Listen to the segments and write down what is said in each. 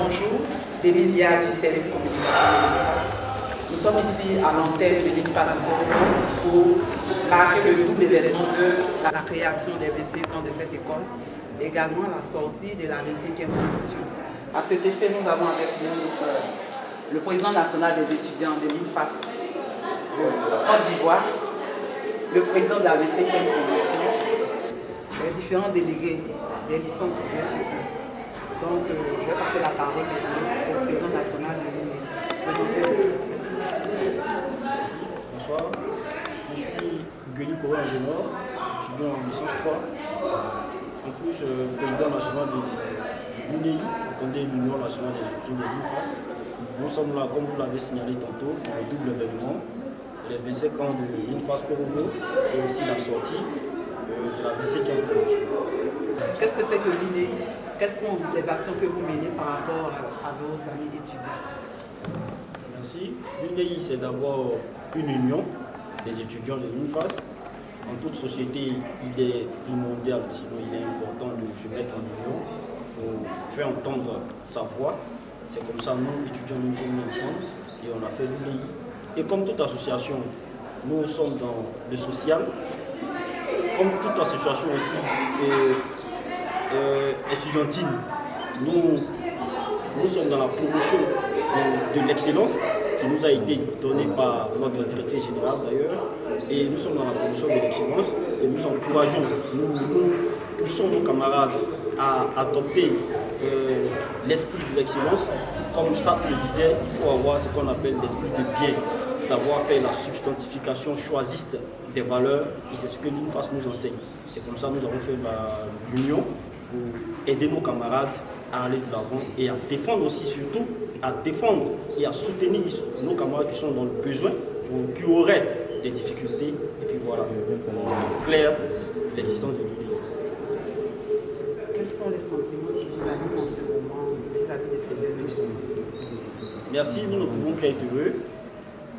Bonjour, Délicia du service communication de l'INFAS. Nous sommes ici à l'antenne de l'INFAS pour marquer le double événement de la création des 25 ans de cette école, également la sortie de la 25e promotion. À cet effet, nous avons avec nous le président national des étudiants de l'INFAS de Côte d'Ivoire, le président de la 25e promotion, les différents délégués des licences. Donc, je vais passer la parole au président national de l'UNEI. Bonsoir, je suis Gueli Koro Ingénieur, étudiant en licence 3. En plus, président national de l'UNEI, l'Union nationale des étudiants de l'INFAS. Nous sommes là, comme vous l'avez signalé tantôt, pour le double événement, les 25 ans de l'INFAS Korogo et aussi la sortie de la 25e promotion. Qu'est-ce que c'est que l'UNEI? Quelles sont les actions que vous menez par rapport à vos amis étudiants? Merci. L'UNEI, c'est d'abord une union des étudiants de l'INFAS. En toute société, il est primordial, sinon il est important de se mettre en union pour faire entendre sa voix. C'est comme ça, nous, étudiants, nous sommes mis ensemble et on a fait l'UNEI. Et comme toute association, nous sommes dans le social. Comme toute association aussi estudiantine, nous sommes dans la promotion de l'excellence qui nous a été donnée par notre directeur général d'ailleurs. Et nous sommes dans la promotion de l'excellence et nous encourageons, nous poussons nos camarades à adopter l'esprit de l'excellence. Comme Sartre le disait, il faut avoir ce qu'on appelle l'esprit de bien, savoir faire la substantification choisiste des valeurs, et c'est ce que l'INFAS nous enseigne. C'est comme ça que nous avons fait l'union pour aider nos camarades à aller de l'avant et à défendre aussi, surtout, à défendre et à soutenir nos camarades qui sont dans le besoin, qui auraient des difficultés, et puis voilà, clair l'existence de l'UNEI. Quels sont les sentiments qui vous animent en ce moment vis-à-vis de ces deux événements? Merci, nous ne pouvons qu'être heureux.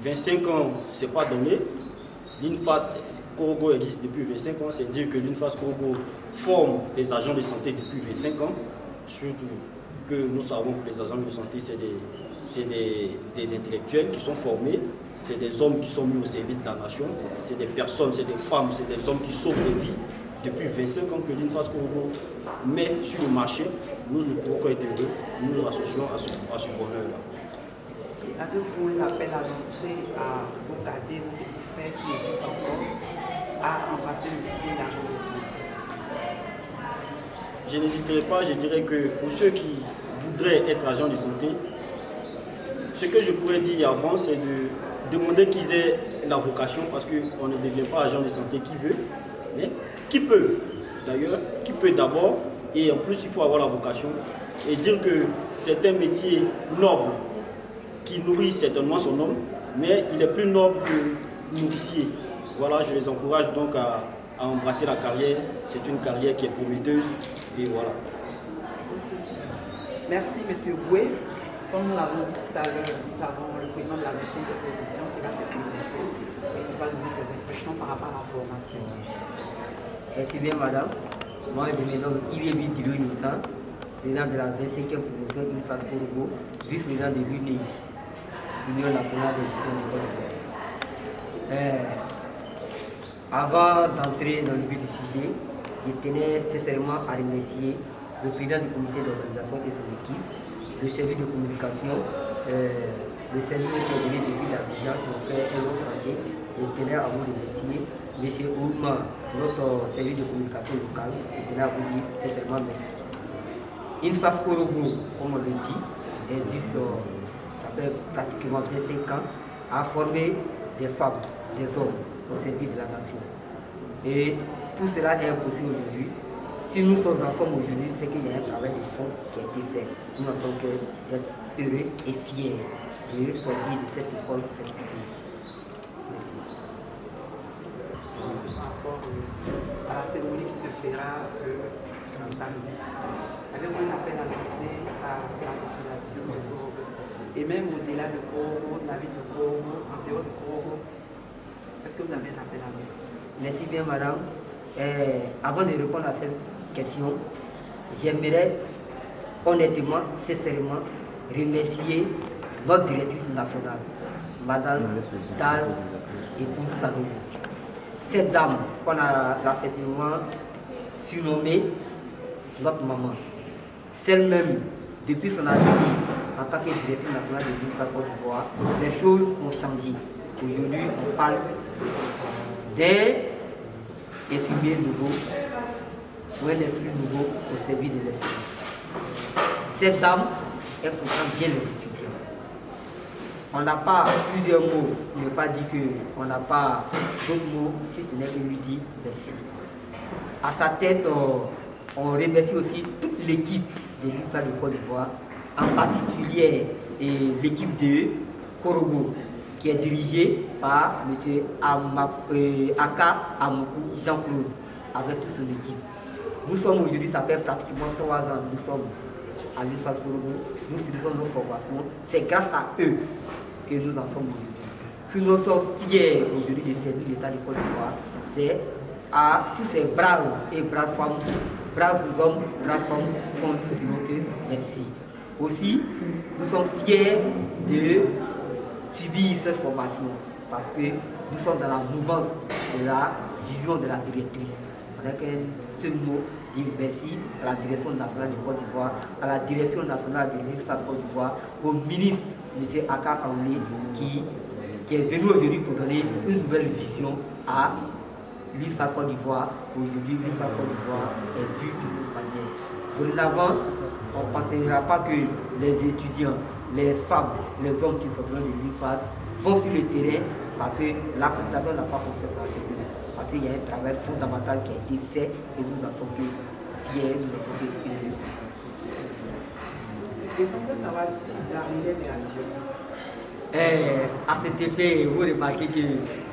25 ans, ce n'est pas donné. L'INFAS Korogo existe depuis 25 ans, c'est dire que l'INFAS Korogo forme des agents de santé depuis 25 ans. Surtout que nous savons que les agents de santé, c'est des intellectuels qui sont formés, c'est des hommes qui sont mis au service de la nation, c'est des personnes, c'est des femmes, c'est des hommes qui sauvent des vies. Depuis 25 ans que l'INFAS Korogo met sur le marché, nous ne pouvons qu'être heureux, nous nous associons à ce bonheur-là. Avez-vous un appel à lancer à vos cadets, vos petits frères qui hésitent encore à embrasser le métier d'agent de santé? Je n'hésiterai pas, je dirais que pour ceux qui voudraient être agents de santé, ce que je pourrais dire avant, c'est de demander qu'ils aient la vocation, parce qu'on ne devient pas agent de santé qui veut, mais qui peut d'ailleurs, qui peut d'abord, et en plus il faut avoir la vocation, et dire que c'est un métier noble, qui nourrit certainement son homme, mais il est plus noble que nourricier. Voilà, je les encourage donc à embrasser la carrière. C'est une carrière qui est prometteuse, et voilà. Merci, M. Boué. Comme nous l'avons dit tout à l'heure, nous avons le président de la mission de profession qui va se présenter et qui va nous donner ses impressions par rapport à la formation. Merci bien, madame. Moi, je me nomme Ibebi Dilo Innocent, président de la 25e promotion INFAS Korogo, vice-président de l'UNEI, l'Union nationale des étudiants de Côte d'Ivoire. Avant d'entrer dans le but du sujet, je tenais sincèrement à remercier le président du comité d'organisation et son équipe, le service de communication, le service qui est venu depuis d'Abidjan pour faire un autre trajet. Je tenais à vous remercier. M. Ouma, notre service de communication local, je tenais à vous dire sincèrement merci. INFAS Korogo, comme on le dit, existe, ça fait pratiquement 25 ans, à former des femmes, des hommes au service de la nation. Et tout cela est impossible aujourd'hui. Si nous sommes ensemble aujourd'hui, c'est qu'il y a un travail de fond qui a été fait. Nous n'en sommes que d'être heureux et fiers de sortir de cette école prestigieux. Merci. Par rapport à la cérémonie qui se fera samedi, avez-vous un appel à lancer à la population de Korogo et même au-delà de Korogo, la ville de Korogo, en dehors de Korogo? Est-ce que vous avez un appel à lancer? Merci bien, madame. Avant de répondre à cette question, j'aimerais honnêtement, sincèrement, remercier notre directrice nationale, Madame Daz épouse Sanogo. Cette dame qu'on a effectivement surnommée notre maman. Celle-même, depuis son arrivée en tant que directrice nationale de l'UNIFAS Côte d'Ivoire, les choses ont changé. Aujourd'hui, on parle d'un infirmier nouveau ou un esprit nouveau au service de l'excellence. Cette dame, elle comprend bien les étudiants. On n'a pas plusieurs mots, il ne veut pas dire qu'on n'a pas d'autres mots, si ce n'est que lui dire merci. À sa tête, on remercie aussi toute l'équipe de l'UNIFAS de Côte d'Ivoire, en particulier l'équipe de Korogo, qui est dirigée par M. Aka Amoku Jean-Claude, avec toute son équipe. Nous sommes aujourd'hui, ça fait pratiquement 3 ans, nous sommes à l'UNIFAS Korogo, nous finissons nos formations, c'est grâce à eux que nous en sommes aujourd'hui. Si nous sommes fiers aujourd'hui de servir l'État de Côte d'Ivoire, c'est à tous ces braves et braves femmes, braves hommes, braves femmes, qu'on nous dirons que merci. Aussi, nous sommes fiers de subir cette formation parce que nous sommes dans la mouvance de la vision de la directrice. On n'a qu'un seul mot, dire merci à la direction nationale de Côte d'Ivoire, à la direction nationale de l'UNIFAS Côte d'Ivoire, au ministre M. Aka Aoulé qui est venu aujourd'hui pour donner une nouvelle vision à l'UNIFAS Côte d'Ivoire. Aujourd'hui, l'UNIFAS Côte d'Ivoire est vue de toute manière. Dorénavant, on ne pensera pas que les étudiants, les femmes, les hommes qui sont dans l'UNIFAS vont sur le terrain parce que la population n'a pas confiance en eux. Parce qu'il y a un travail fondamental qui a été fait et nous en sommes fiers, nous en sommes heureux. Merci. J'aimerais savoir si la relève est assurée. À cet effet, vous remarquez que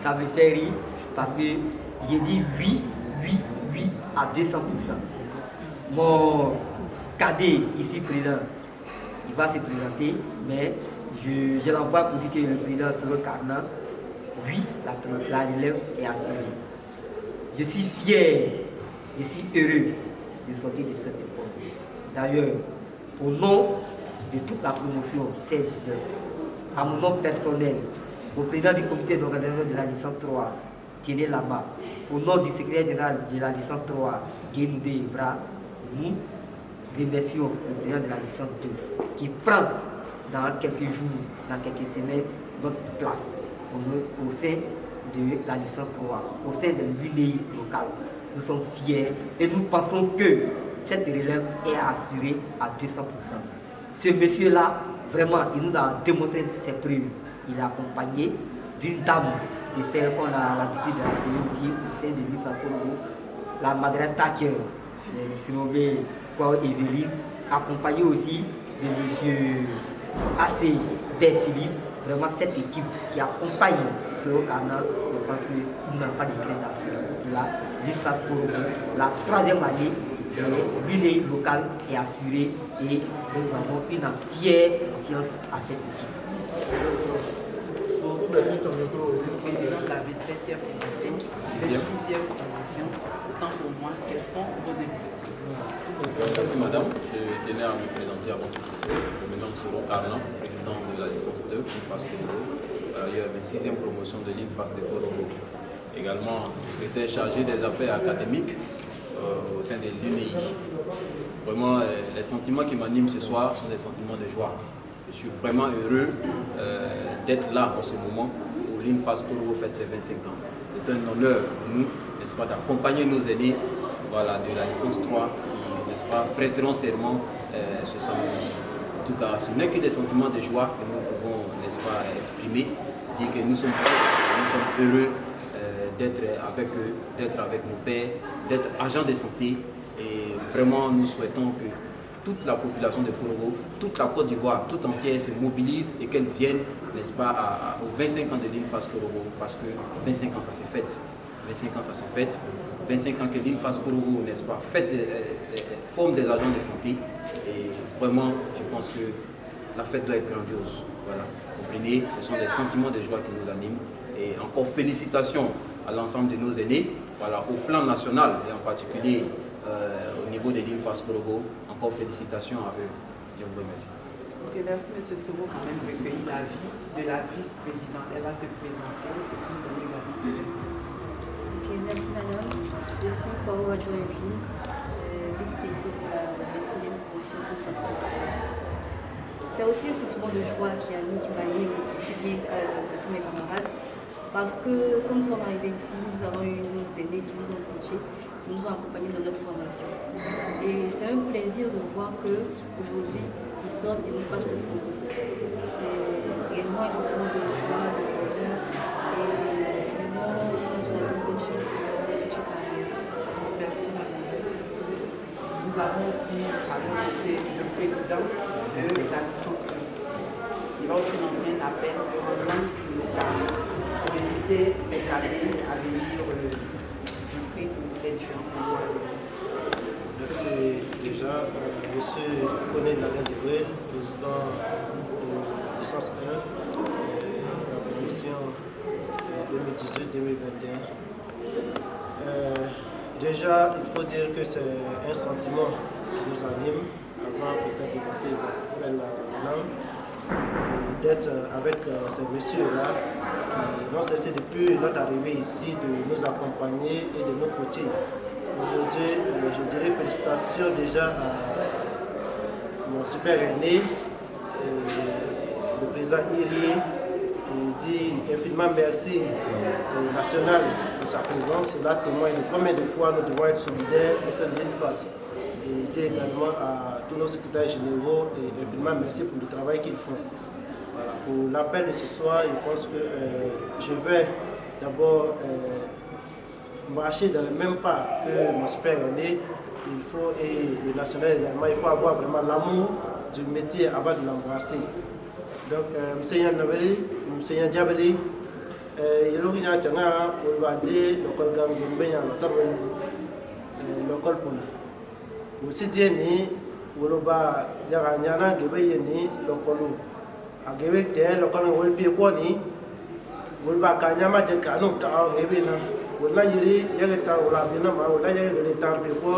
ça me fait rire parce que j'ai dit oui à 200%. Mon cadet ici présent, il va se présenter, mais je l'envoie pour dire que le président Solo Carnan, oui, la relève est assurée. Je suis fier, je suis heureux de sortir de cette école. D'ailleurs, au nom de toute la promotion C19, à mon nom personnel, au président du comité d'organisation de la licence 3, Thierry Lama, au nom du secrétaire général de la licence 3, Guénoudé Evra, nous remercions le président de la licence 2 qui prend dans quelques jours, dans quelques semaines, notre place au sein de la licence 3, au sein de l'UNEI local. Nous sommes fiers et nous pensons que cette relève est assurée à 200%. Ce monsieur-là, vraiment, il nous a démontré ses preuves. Il est accompagné d'une dame de fer qu'on a l'habitude de l'appeler aussi au sein de l'UNIFAS Korogo, la Margaret Thatcher, surnommée Evelyne, accompagné aussi de M. AC Philippe. Vraiment cette équipe qui accompagne ce canal, je pense que nous n'avons pas de crainte à ce côté-là. L'UNIFAS Korogo, la 3e année, l'UNEI locale est assurée et nous avons une entière confiance à cette équipe. Président de la 27e promotion, 6e promotion, autant pour moi, quelles sont vos impressions? Merci madame, je tenais à me présenter avant tout. Je me nomme Solo Carnan, président de la licence 2, l'UNIFAS Korogo, il y a la 6e promotion de l'UNIFAS de Korogo. Également secrétaire chargé des affaires académiques au sein de l'UNEI. Vraiment, les sentiments qui m'animent ce soir sont des sentiments de joie. Je suis vraiment heureux d'être là en ce moment où l'UNIFAS Korogo fête ses 25 ans. C'est un honneur pour nous, n'est-ce pas, d'accompagner nos aînés, voilà, de la licence 3 qui, n'est-ce pas, prêteront serment ce samedi. En tout cas, ce n'est que des sentiments de joie que nous pouvons, n'est-ce pas, exprimer, dire que nous sommes heureux d'être avec eux, d'être avec nos pères, d'être agents de santé. Et vraiment, nous souhaitons que toute la population de Korogo, toute la Côte d'Ivoire, tout entière se mobilise et qu'elle vienne, n'est-ce pas, aux 25 ans de l'UNIFAS Korogo, parce que 25 ans, ça se fête. 25 ans, ça se fête. 25 ans que l'UNIFAS Korogo, n'est-ce pas, forme des agents de santé. Et vraiment, je pense que la fête doit être grandiose. Voilà, comprenez, ce sont des sentiments de joie qui nous animent. Et encore félicitations à l'ensemble de nos aînés, voilà, au plan national et en particulier au niveau de l'UNIFAS Korogo. encore félicitations à eux. Je vous remercie. Ok, merci M. Soro quand même recueilli l'avis de la vice-présidente. Elle va se présenter et puis nous donner l'avis de ses Ok, merci madame. Je suis Pao Adjoint-Ville, vice-présidente de la 26e promotion de FASCO. C'est aussi un sentiment de joie qui m'anime aussi bien que tous mes camarades. Parce que comme nous sommes arrivés ici, nous avons eu nos aînés qui nous ont coachés, qui nous ont accompagnés dans notre formation. Et c'est un plaisir de voir qu'aujourd'hui, ils sortent et nous passent au fond. C'est réellement un sentiment de joie, de bonheur. Et vraiment, nous souhaitons bonne chance pour leur future carrière. Merci, mademoiselle. Nous avons aussi à nos côtés le président de la licence. Il va aussi lancer un appel en langue locale pour inviter ces années à venir s'inscrire pour ces différents concours. Merci déjà, M. René Lagarde-Dubreuil, président de la licence 1 de la promotion 2018-2021. Déjà, il faut dire que c'est un sentiment qui nous anime avant peut-être de passer la langue, d'être avec ces messieurs-là qui n'ont cessé depuis notre arrivée ici de nous accompagner et de nous coacher. Aujourd'hui, je dirais félicitations déjà à mon super aîné, le président Iri. Il dit infiniment merci au national de sa présence. Cela témoigne de combien de fois nous devons être solidaires au sein de l'INFAS. Et il dit également à tous nos secrétaires généraux et infiniment merci pour le travail qu'ils font. Voilà. Pour l'appel de ce soir, je pense que je vais d'abord marcher dans le même pas que mon super aîné. Il faut, et le national également, il faut avoir vraiment l'amour du métier avant de l'embrasser. Donc, M. Nabeli, M. Diabeli, il y a un peu de l'école Gambien, l'école Pôle. Aussi, il y a un peu de l'école a Québec, l'école Piekoni, il y a un peu de l'école wala yiri yage tar wala bina ma wala yage gele tar bi ko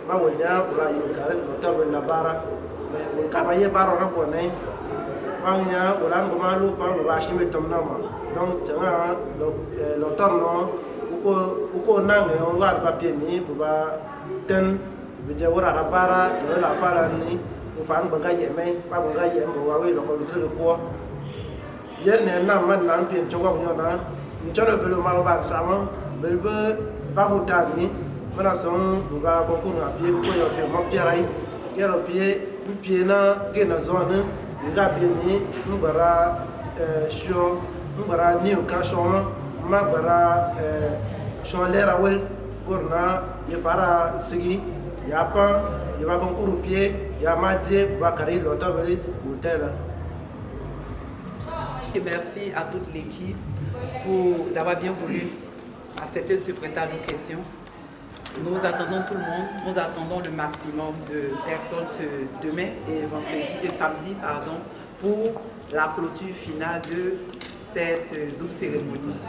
ma wala wala yu kare tar wala bara me ka baye baro na ko nei ma nya wala ngo ma lu pa ba shi me tom na ma donc tanga lo torno uko nange on wa papier ni ba ten bi je wala bara wala para ni u fan ba ga ye me pa ba ga ye mo wa we lo ko lu ko yen ne na man nan pien chowa nyo na nchono belo ma ba sama belbe babutani mana son buga concours na pied ko yo pied ma piarai yero pied na gena zone nga bieni mbara show mbara new ka show ma bara show lera wel korna ye fara sigi ya pa ye va concours pied ya madie bakari l'hôtel hôtel. Merci à toute l'équipe d'avoir bien voulu accepter de se prêter à nos questions. Nous attendons tout le monde, nous attendons le maximum de personnes ce demain et vendredi et samedi pour la clôture finale de cette double cérémonie.